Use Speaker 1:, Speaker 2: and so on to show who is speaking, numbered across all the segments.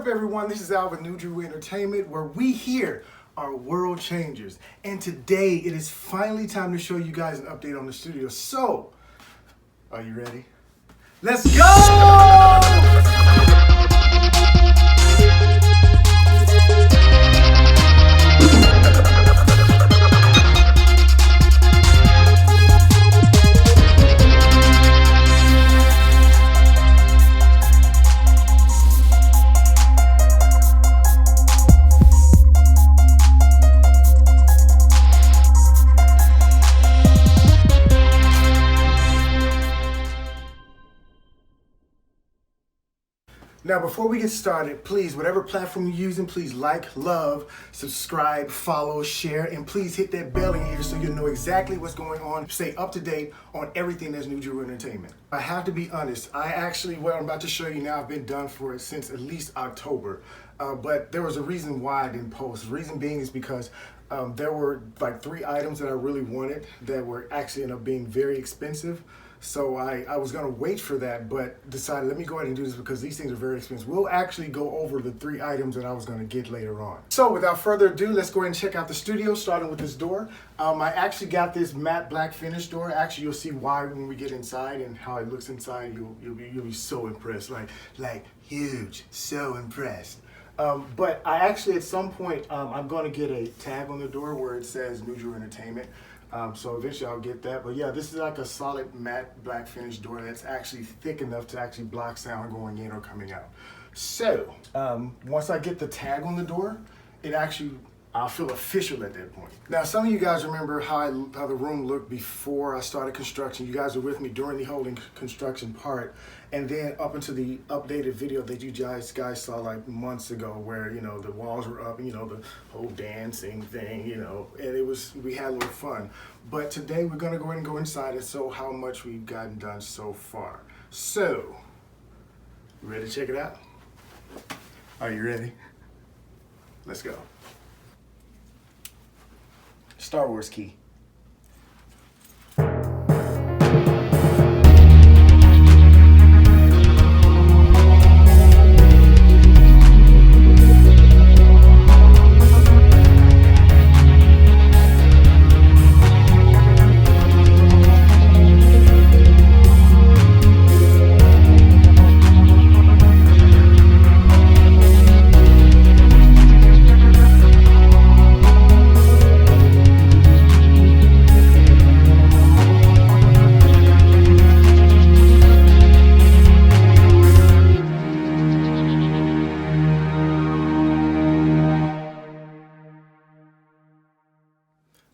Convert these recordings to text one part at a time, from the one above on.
Speaker 1: up, everyone? This is Al with NuJuRu Entertainment, where we here are world changers. And today it is finally time to show you guys an update on the studio. So, are you ready? Let's go! Now, before we get started, please, whatever platform you're using, please like, love, subscribe, follow, share, and please hit that bell in here so you'll know exactly what's going on. Stay up to date on everything that's NuJuRu Entertainment. I have to be honest, what I'm about to show you now, I've been done for it since at least October. But there was a reason why I didn't post. The reason being is because there were like 3 items that I really wanted that were actually ended up being very expensive. So I was gonna wait for that, but decided let me go ahead and do this because these things are very expensive. We'll actually go over the 3 items that I was gonna get later on. So without further ado, let's go ahead and check out the studio, starting with this door. I actually got this matte black finish door. Actually, you'll see why when we get inside and how it looks inside. You'll be so impressed, like huge, so impressed. But I actually, at some point, I'm gonna get a tag on the door where it says NuJuRu Entertainment. So eventually I'll get that. But yeah, this is like a solid matte black finish door that's actually thick enough to actually block sound going in or coming out. So once I get the tag on the door, I'll feel official at that point. Now, some of you guys remember how the room looked before I started construction. You guys were with me during the whole construction part, and then up into the updated video that you guys saw like months ago, where the walls were up, and the whole dancing thing, and we had a little fun. But today we're gonna go ahead and go inside and show how much we've gotten done so far. So, ready to check it out? Are you ready? Let's go. Star Wars key.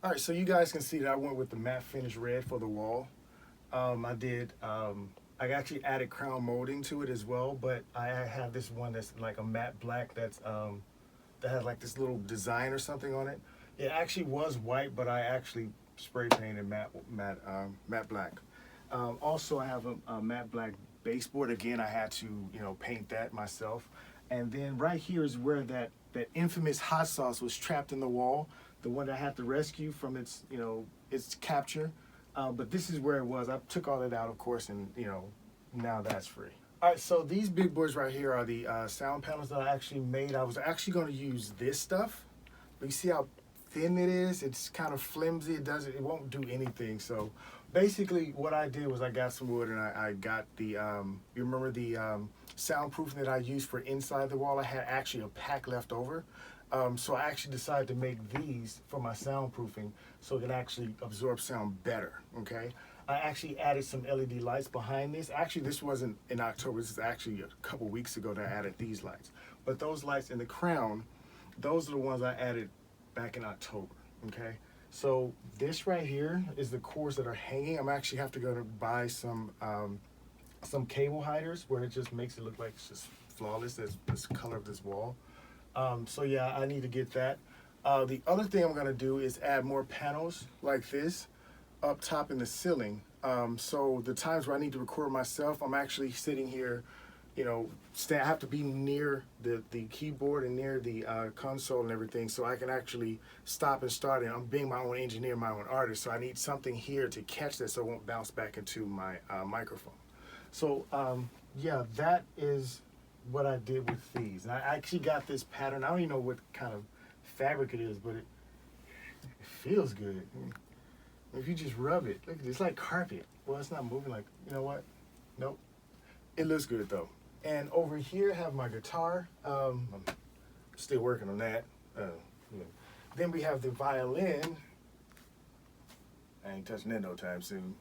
Speaker 1: All right, so you guys can see that I went with the matte finish red for the wall. I actually added crown molding to it as well, but I have this one that's like a matte black that has like this little design or something on it. It actually was white, but I actually spray painted matte black. Also, I have a matte black baseboard. Again, I had to paint that myself. And then right here is where that infamous hot sauce was trapped in the wall. The one that I had to rescue from its capture. But this is where it was. I took all that out, of course, and now that's free. All right, so these big boys right here are the sound panels that I actually made. I was actually going to use this stuff, but you see how thin it is? It's kind of flimsy. It won't do anything. So basically, what I did was I got some wood and I got the you remember the soundproofing that I used for inside the wall? I had actually a pack left over. So I actually decided to make these for my soundproofing so it can actually absorb sound better, okay? I actually added some LED lights behind this. Actually, this wasn't in October. This is actually a couple weeks ago that I added these lights. But those lights in the crown, those are the ones I added back in October, okay? So this right here is the cords that are hanging. I'm actually have to go to buy some cable hiders where it just makes it look like it's just flawless, this color of this wall. So yeah, I need to get that. The other thing I'm gonna do is add more panels like this up top in the ceiling. So the times where I need to record myself, I'm actually sitting here, I have to be near the keyboard and near the console and everything, so I can actually stop and start it. I'm being my own engineer, my own artist, so I need something here to catch that so it won't bounce back into my microphone. So yeah, that is what I did with these. And I actually got this pattern. I don't even know what kind of fabric it is, but it feels good. If you just rub it, look, it's like carpet. Well, it's not moving like, you know what? Nope. It looks good though. And over here I have my guitar. I'm still working on that. Then we have the violin. I ain't touching that no time soon.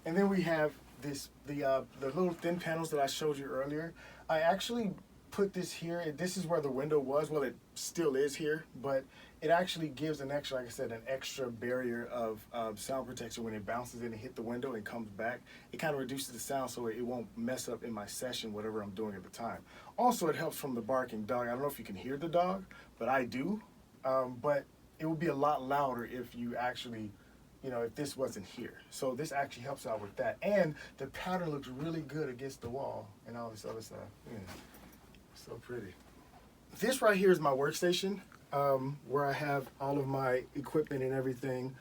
Speaker 1: And then we have this, the little thin panels that I showed you earlier. I actually put this here, and this is where the window was. Well, it still is here, but it actually gives an extra, like I said, an extra barrier of sound protection. When it bounces in and hit the window and comes back, it kind of reduces the sound so it won't mess up in my session, whatever I'm doing at the time. Also, it helps from the barking dog. I don't know if you can hear the dog, but I do. But it would be a lot louder if you actually, you know, if this wasn't here. So this actually helps out with that. And the pattern looks really good against the wall and all this other stuff. Yeah. So pretty. This right here is my workstation, where I have all of my equipment and everything,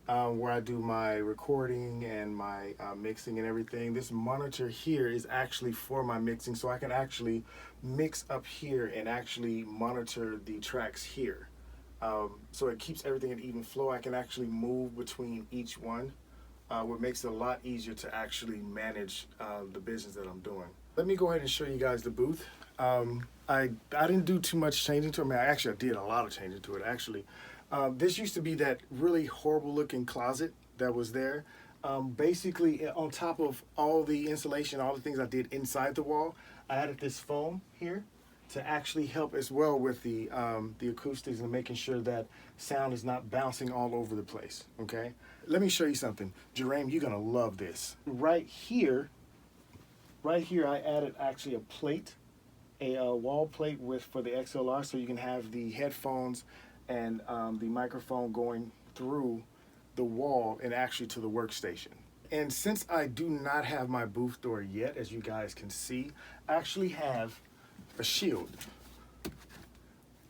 Speaker 1: where I do my recording and my mixing and everything. This monitor here is actually for my mixing, so I can actually mix up here and actually monitor the tracks here. So it keeps everything in even flow. I can actually move between each one, what makes it a lot easier to actually manage the business that I'm doing. Let me go ahead and show you guys the booth. I didn't do too much changing to it. I mean, I did a lot of changing to it, actually. This used to be that really horrible looking closet that was there. Basically, on top of all the insulation, all the things I did inside the wall, I added this foam here to actually help as well with the acoustics and making sure that sound is not bouncing all over the place, okay? Let me show you something. Jerame, you're gonna love this. Right here, I added actually a plate, a wall plate for the XLR, so you can have the headphones and the microphone going through the wall and actually to the workstation. And since I do not have my booth door yet, as you guys can see, I actually have a shield.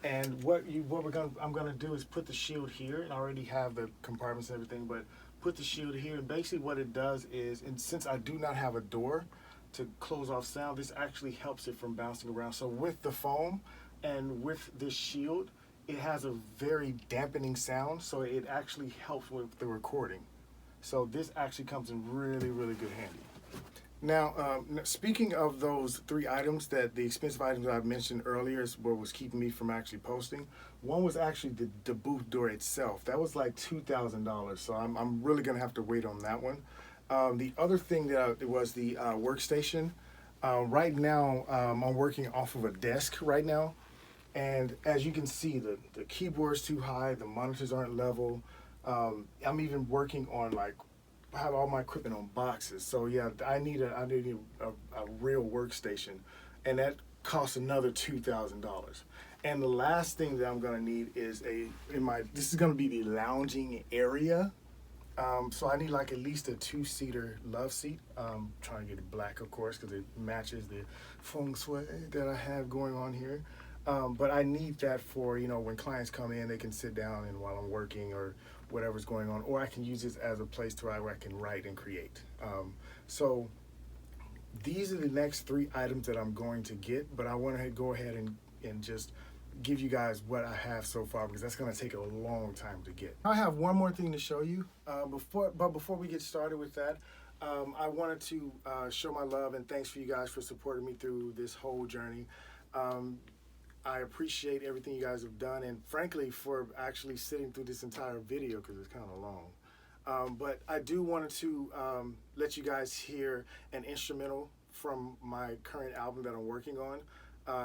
Speaker 1: And I'm gonna do is put the shield here, and I already have the compartments and everything, but put the shield here, and basically what it does is, and since I do not have a door to close off sound, this actually helps it from bouncing around. So with the foam and with this shield, it has a very dampening sound, so it actually helps with the recording. So this actually comes in really, really good handy. Now, speaking of those 3 items, that the expensive items I mentioned earlier is what was keeping me from actually posting. One was actually the booth door itself. That was like $2,000, so I'm really gonna have to wait on that one. The other thing that was the workstation. Right now, I'm working off of a desk right now, and as you can see, the keyboard's too high, the monitors aren't level. I'm even working on I have all my equipment on boxes. So yeah, I need a real workstation, and that costs another $2,000. And the last thing that I'm gonna need is this is gonna be the lounging area. So I need at least a 2-seater love seat. Trying to get it black, of course, because it matches the feng shui that I have going on here. But I need that for, when clients come in, they can sit down and while I'm working or whatever's going on, or I can use this as a place where I can write and create. So these are the next 3 items that I'm going to get, but I want to go ahead and just give you guys what I have so far, because that's going to take a long time to get. I have one more thing to show you, but before we get started with that, I wanted to show my love and thanks for you guys for supporting me through this whole journey. I appreciate everything you guys have done, and frankly for actually sitting through this entire video, because it's kind of long. But I do wanted to let you guys hear an instrumental from my current album that I'm working on,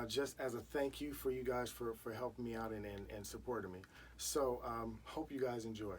Speaker 1: just as a thank you for you guys for helping me out and supporting me. So hope you guys enjoy.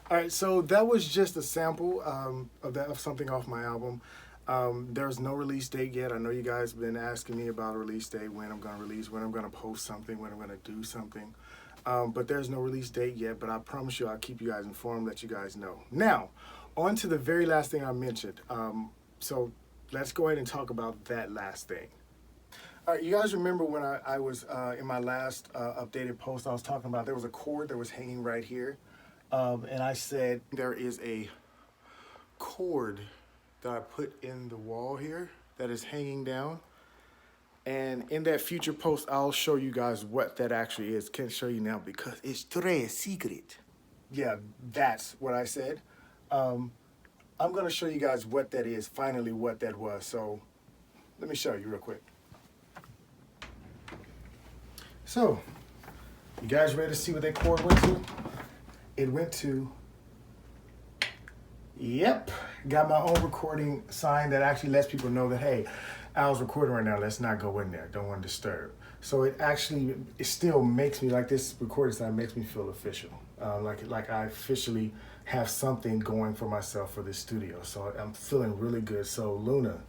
Speaker 1: All right, so that was just a sample of something off my album. There's no release date yet. I know you guys have been asking me about a release date, when I'm going to release, when I'm going to post something, when I'm going to do something. But there's no release date yet, but I promise you I'll keep you guys informed, let you guys know. Now, on to the very last thing I mentioned. So let's go ahead and talk about that last thing. All right, you guys remember when I was in my last updated post, I was talking about there was a cord that was hanging right here. And I said there is a cord that I put in the wall here that is hanging down. And in that future post, I'll show you guys what that actually is. Can't show you now because it's très secret. Yeah, that's what I said. I'm going to show you guys what that is, finally what that was. So let me show you real quick. So, you guys ready to see what that cord went to? It went to, yep, got my own recording sign that actually lets people know that, hey, Al's recording right now, let's not go in there, don't want to disturb. So it still makes me, like this recording sign makes me feel official. Like I officially have something going for myself for this studio. So I'm feeling really good. So Luna,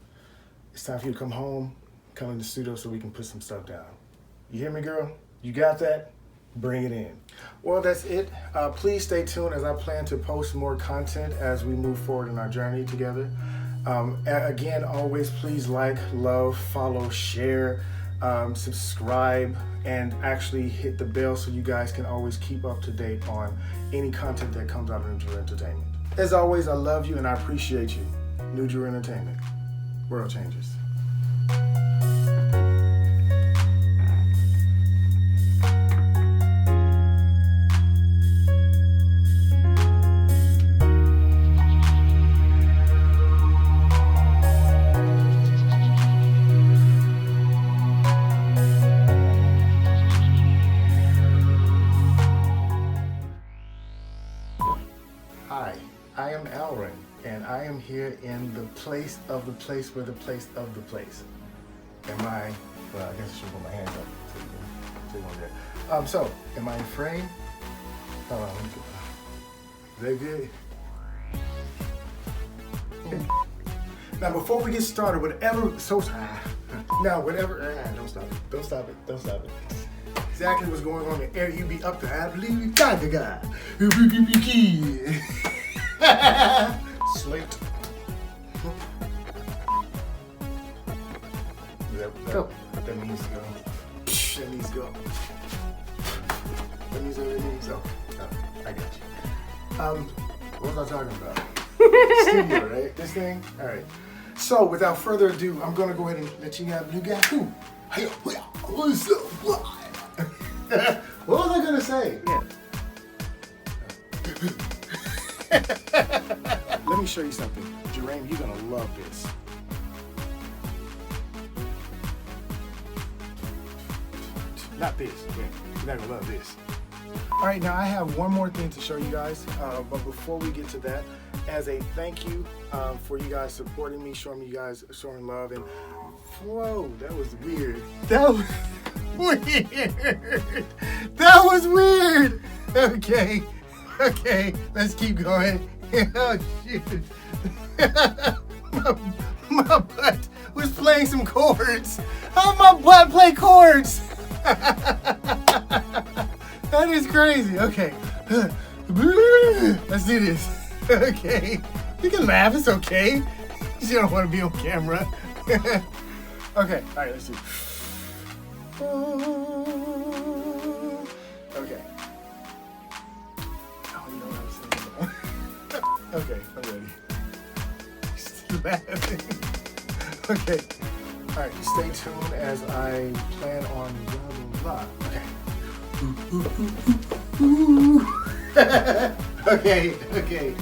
Speaker 1: it's time for you to come home, come in the studio so we can put some stuff down. You hear me, girl? You got that? Bring it in. Well, that's it. Please stay tuned as I plan to post more content as we move forward in our journey together. Again, always please like, love, follow, share, subscribe, and actually hit the bell so you guys can always keep up to date on any content that comes out of NuJuRu Entertainment. As always, I love you and I appreciate you. NuJuRu Entertainment. World changers. Hi, I am Alrin, and I am here in the place of the place where the place of the place. Am I, well, I guess I should put my hands up so you can there. So, am I in frame? Hold on, let me get, is that good? Okay. Now, before we get started, whatever, don't stop it, don't stop it, don't stop it. Exactly what's going on in the air, you be up to, I believe you got the guy. Slate. That means go. That needs go. That means go. Oh, I got you. What was I talking about? Studio, right? This thing? All right. So, without further ado, I'm gonna go ahead and let you have you guys. What's up? What was I gonna say? Yeah. Let me show you something. Jermaine, you're gonna love this. Not this. Yeah, you're not gonna love this. All right, now I have one more thing to show you guys. But before we get to that, as a thank you for you guys supporting me, showing love, and whoa, that was weird. That was weird. That was weird. Okay, let's keep going. Oh shoot. my butt was playing some chords. How my butt play chords? That is crazy. Okay. Let's do this. Okay. You can laugh, it's okay. You don't want to be on camera. Okay, alright, let's do it. Okay. Oh, you know what I was saying. Okay, I'm ready. Still laughing. Okay. Alright, stay tuned as I plan on blah, blah, blah. Okay. Okay.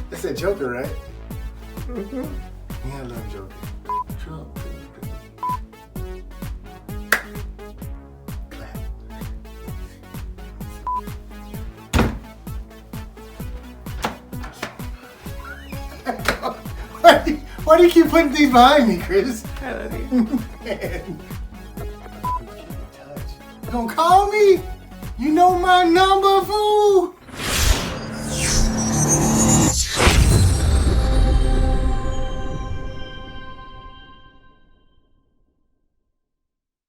Speaker 1: That's that Joker, right? Mm-hmm. Yeah, I love Joker. Trump. Why do you keep putting these behind me, Chris?
Speaker 2: I love you.
Speaker 1: Man. You gonna call me?